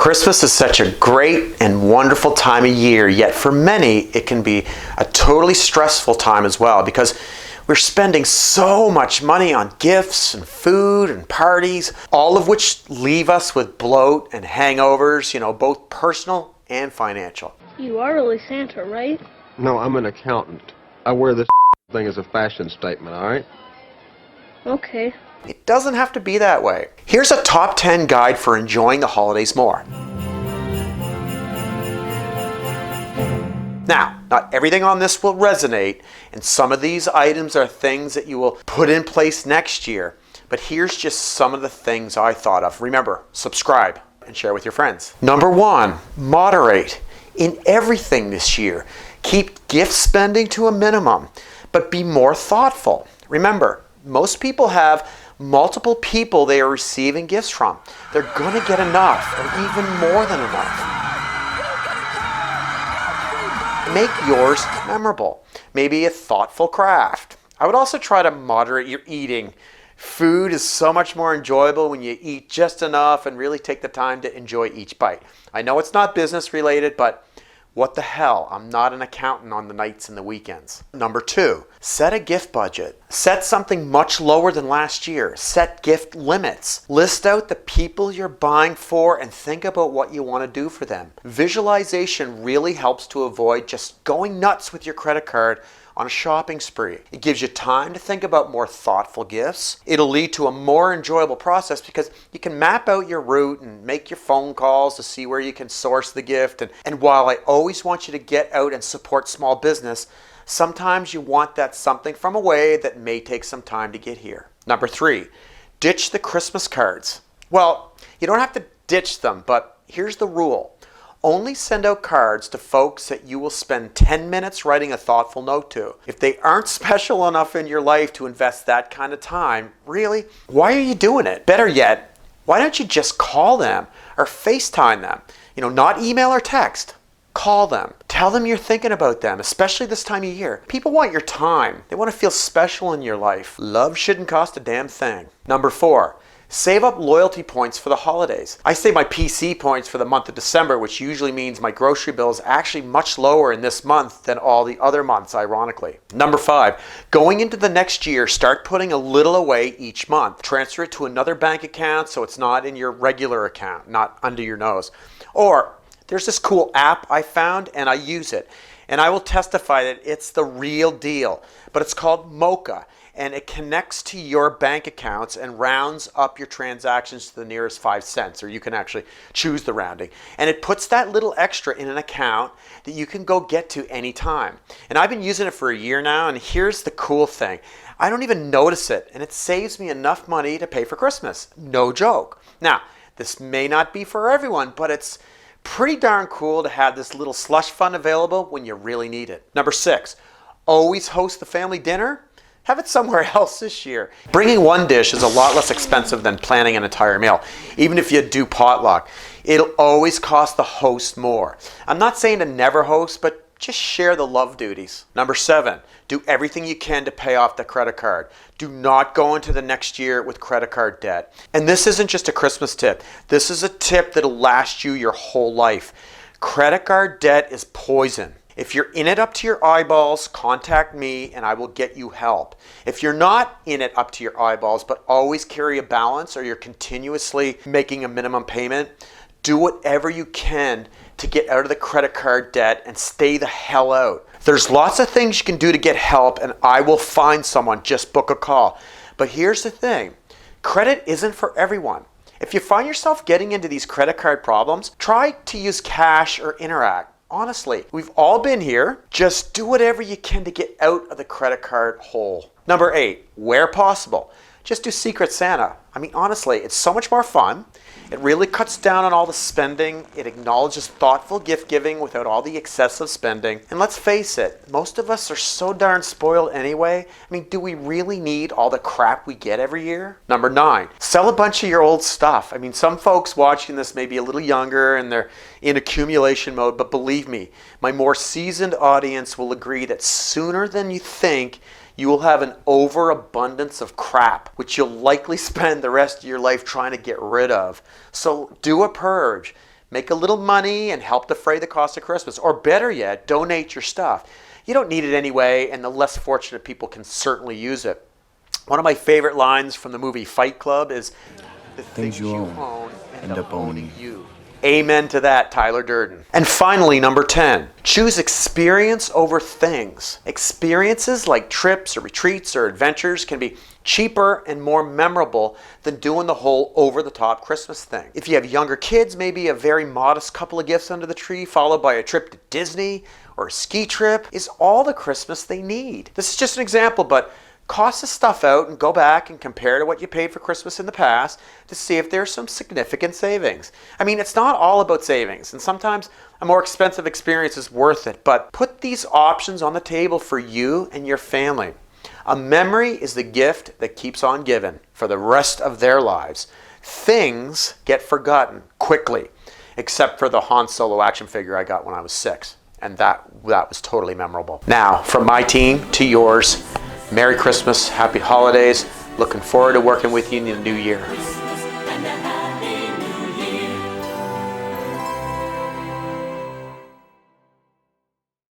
Christmas is such a great and wonderful time of year, yet for many it can be a totally stressful time as well because we're spending so much money on gifts and food and parties, all of which leave us with bloat and hangovers, both personal and financial. You are really Santa, right? No, I'm an accountant. I wear this thing as a fashion statement, all right? Okay. It doesn't have to be that way. Here's a top 10 guide for enjoying the holidays more. Now, not everything on this will resonate, and some of these items are things that you will put in place next year. But here's just some of the things I thought of. Remember, subscribe and share with your friends. Number 1, moderate in everything this year. Keep gift spending to a minimum, but be more thoughtful. Remember, most people have multiple people they are receiving gifts from. They're going to get enough, or even more than enough. Make yours memorable. Maybe a thoughtful craft. I would also try to moderate your eating. Food is so much more enjoyable when you eat just enough and really take the time to enjoy each bite. I know it's not business related, but what the hell? I'm not an accountant on the nights and the weekends. Number 2, set a gift budget. Set something much lower than last year. Set gift limits. List out the people you're buying for and think about what you want to do for them. Visualization really helps to avoid just going nuts with your credit card on a shopping spree. It gives you time to think about more thoughtful gifts. It'll lead to a more enjoyable process because you can map out your route and make your phone calls to see where you can source the gift. And while I always want you to get out and support small business, sometimes you want that something from away that may take some time to get here. Number 3, ditch the Christmas cards. Well, you don't have to ditch them, but here's the rule. Only send out cards to folks that you will spend 10 minutes writing a thoughtful note to. If they aren't special enough in your life to invest that kind of time, really, why are you doing it? Better yet, why don't you just call them or FaceTime them? Not email or text. Call them. Tell them you're thinking about them, especially this time of year. People want your time. They want to feel special in your life. Love shouldn't cost a damn thing. Number 4, save up loyalty points for the holidays. I save my PC points for the month of December, which usually means my grocery bill is actually much lower in this month than all the other months, ironically. Number 5, going into the next year, start putting a little away each month. Transfer it to another bank account so it's not in your regular account, not under your nose. Or there's this cool app I found and I use it. And I will testify that it's the real deal. But it's called Mocha. And it connects to your bank accounts and rounds up your transactions to the nearest 5 cents, or you can actually choose the rounding. And it puts that little extra in an account that you can go get to anytime. And I've been using it for a year now, and here's the cool thing. I don't even notice it, and it saves me enough money to pay for Christmas. No joke. Now, this may not be for everyone, but it's pretty darn cool to have this little slush fund available when you really need it. Number 6, always host the family dinner. Have it somewhere else this year. Bringing one dish is a lot less expensive than planning an entire meal. Even if you do potluck, it'll always cost the host more. I'm not saying to never host, but just share the love duties. Number 7, do everything you can to pay off the credit card. Do not go into the next year with credit card debt. And this isn't just a Christmas tip. This is a tip that'll last you your whole life. Credit card debt is poison. If you're in it up to your eyeballs, contact me and I will get you help. If you're not in it up to your eyeballs but always carry a balance or you're continuously making a minimum payment, do whatever you can to get out of the credit card debt and stay the hell out. There's lots of things you can do to get help and I will find someone. Just book a call. But here's the thing. Credit isn't for everyone. If you find yourself getting into these credit card problems, try to use cash or Interact. Honestly, we've all been here. Just do whatever you can to get out of the credit card hole. Number 8, where possible, just do Secret Santa. I mean, honestly, it's so much more fun. It really cuts down on all the spending. It acknowledges thoughtful gift giving without all the excessive spending. And let's face it, most of us are so darn spoiled anyway. I mean, do we really need all the crap we get every year? Number 9, sell a bunch of your old stuff. I mean, some folks watching this may be a little younger and they're in accumulation mode, but believe me, my more seasoned audience will agree that sooner than you think, you will have an overabundance of crap, which you'll likely spend the rest of your life trying to get rid of. So do a purge. Make a little money and help defray the cost of Christmas. Or better yet, donate your stuff. You don't need it anyway, and the less fortunate people can certainly use it. One of my favorite lines from the movie Fight Club is, the things you own end up owning you. Amen to that, Tyler Durden. And finally, number 10, choose experience over things. Experiences like trips or retreats or adventures can be cheaper and more memorable than doing the whole over-the-top Christmas thing. If you have younger kids, maybe a very modest couple of gifts under the tree followed by a trip to Disney or a ski trip is all the Christmas they need. This is just an example, but cost the stuff out and go back and compare to what you paid for Christmas in the past to see if there's some significant savings. I mean, it's not all about savings, and sometimes a more expensive experience is worth it, but put these options on the table for you and your family. A memory is the gift that keeps on giving for the rest of their lives. Things get forgotten quickly, except for the Han Solo action figure I got when I was 6, and that was totally memorable. Now, from my team to yours, Merry Christmas, Happy Holidays. Looking forward to working with you in the new year.